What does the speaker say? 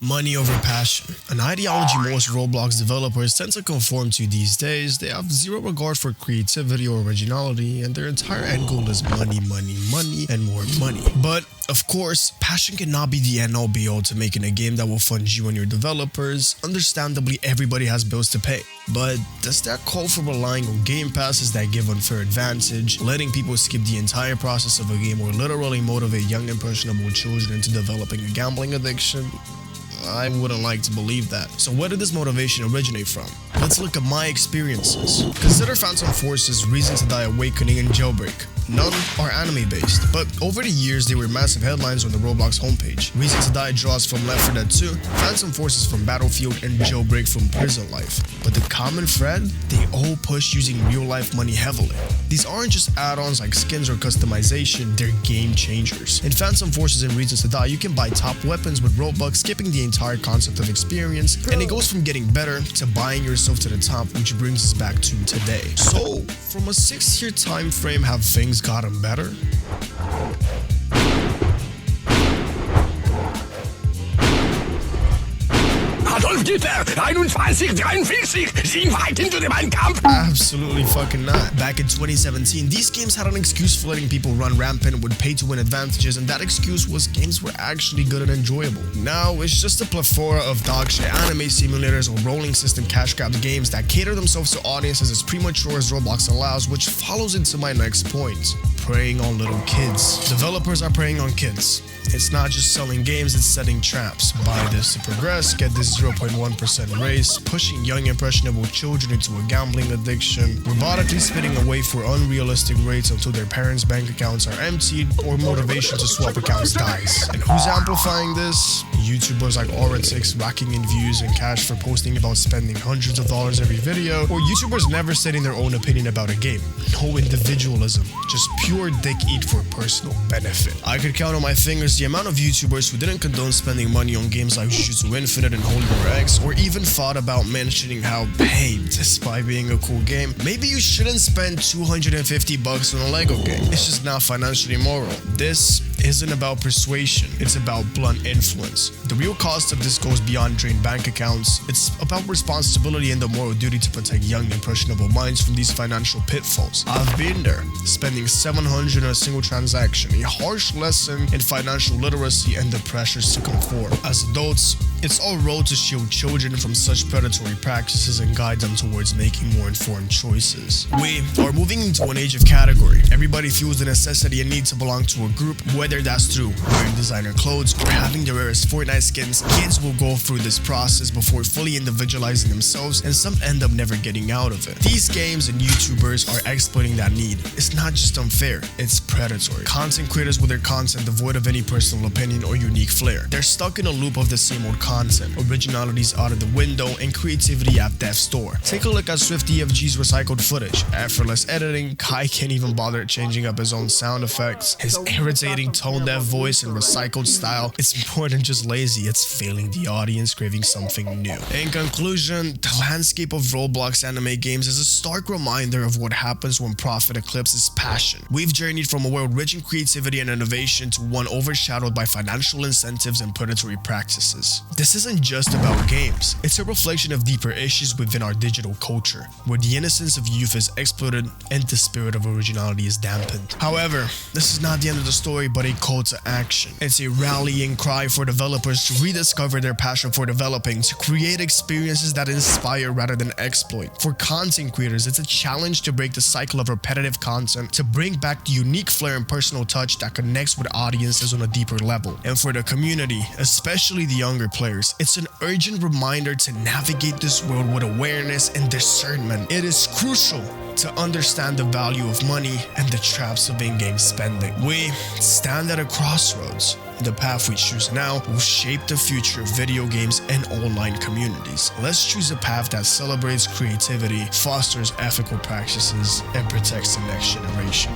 Money over passion. An ideology most Roblox developers tend to conform to these days. They have zero regard for creativity or originality, and their entire end goal is money, money, money, and more money. But, of course, passion cannot be the end-all be-all to making a game that will fund you and your developers. Understandably, everybody has bills to pay. But does that call for relying on game passes that give unfair advantage, letting people skip the entire process of a game, or literally motivate young impressionable children into developing a gambling addiction? I wouldn't like to believe that. So where did this motivation originate from? Let's look at my experiences. Consider Phantom Force's Reason to Die Awakening and Jailbreak. None are anime-based, but over the years they were massive headlines on the Roblox homepage. Reason to Die draws from Left 4 Dead 2, Phantom Force is from Battlefield, and Jailbreak from prison life. But the common thread? They all push using real-life money heavily. These aren't just add-ons like skins or customization, they're game changers. In Phantom Forces and Reasons to Die, you can buy top weapons with Robux, skipping the entire concept of experience, and it goes from getting better to buying yourself to the top, which brings us back to today. So, from a 6-year time frame, have things gotten better? Adolf Hitler, 2143, sieh weit into den Kampf. Absolutely fucking not. Back in 2017, these games had an excuse for letting people run rampant with pay-to-win advantages, and that excuse was games were actually good and enjoyable. Now, it's just a plethora of dogshit anime simulators or rolling system cash grab games that cater themselves to audiences as premature as Roblox allows, which follows into my next point. Preying on little kids. Developers are preying on kids. It's not just selling games, it's setting traps. Buy this to progress, get this 0.1% raise, pushing young impressionable children into a gambling addiction, robotically spitting away for unrealistic rates until their parents' bank accounts are emptied or motivation to swap accounts dies. And who's amplifying this? YouTubers like Aura6 racking in views and cash for posting about spending hundreds of dollars every video, or YouTubers never stating their own opinion about a game. No individualism, just pure dick eat for personal benefit. I could count on my fingers the amount of YouTubers who didn't condone spending money on games like Jujutsu Infinite and Holy War X, or even thought about mentioning how, hey, despite being a cool game, maybe you shouldn't spend $250 on a Lego game. It's just not financially moral. This isn't about persuasion, it's about blunt influence. The real cost of this goes beyond drained bank accounts. It's about responsibility and the moral duty to protect young, impressionable minds from these financial pitfalls. I've been there, spending $700 on a single transaction, a harsh lesson in financial literacy and the pressures to conform. As adults, it's our role to shield children from such predatory practices and guide them towards making more informed choices. We are moving into an age of category. Everybody feels the necessity and need to belong to a group, whether that's through wearing designer clothes or having the rarest Fortnite skins. Kids will go through this process before fully individualizing themselves, and some end up never getting out of it. These games and YouTubers are exploiting that need. It's not just unfair, it's predatory. Content creators with their content devoid of any personal opinion or unique flair. They're stuck in a loop of the same old content. Originality's out of the window and creativity at death's door. Take a look at SwiftEFG's recycled footage. Effortless editing, Kai can't even bother changing up his own sound effects. His irritating tone-deaf voice and recycled style, it's more than just lazy, it's failing the audience craving something new. In conclusion, the landscape of Roblox anime games is a stark reminder of what happens when profit eclipses passion. We've journeyed from a world rich in creativity and innovation to one overshadowed by financial incentives and predatory practices. This isn't just about games, it's a reflection of deeper issues within our digital culture, where the innocence of youth is exploited and the spirit of originality is dampened. However, this is not the end of the story, but a call to action. It's a rallying cry for developers to rediscover their passion for developing, to create experiences that inspire rather than exploit. For content creators, it's a challenge to break the cycle of repetitive content, to bring back the unique flair and personal touch that connects with audiences on a deeper level. And for the community, especially the younger players, it's an urgent reminder to navigate this world with awareness and discernment. It is crucial to understand the value of money and the traps of in-game spending. We stand at a crossroads. The path we choose now will shape the future of video games and online communities. Let's choose a path that celebrates creativity, fosters ethical practices, and protects the next generation.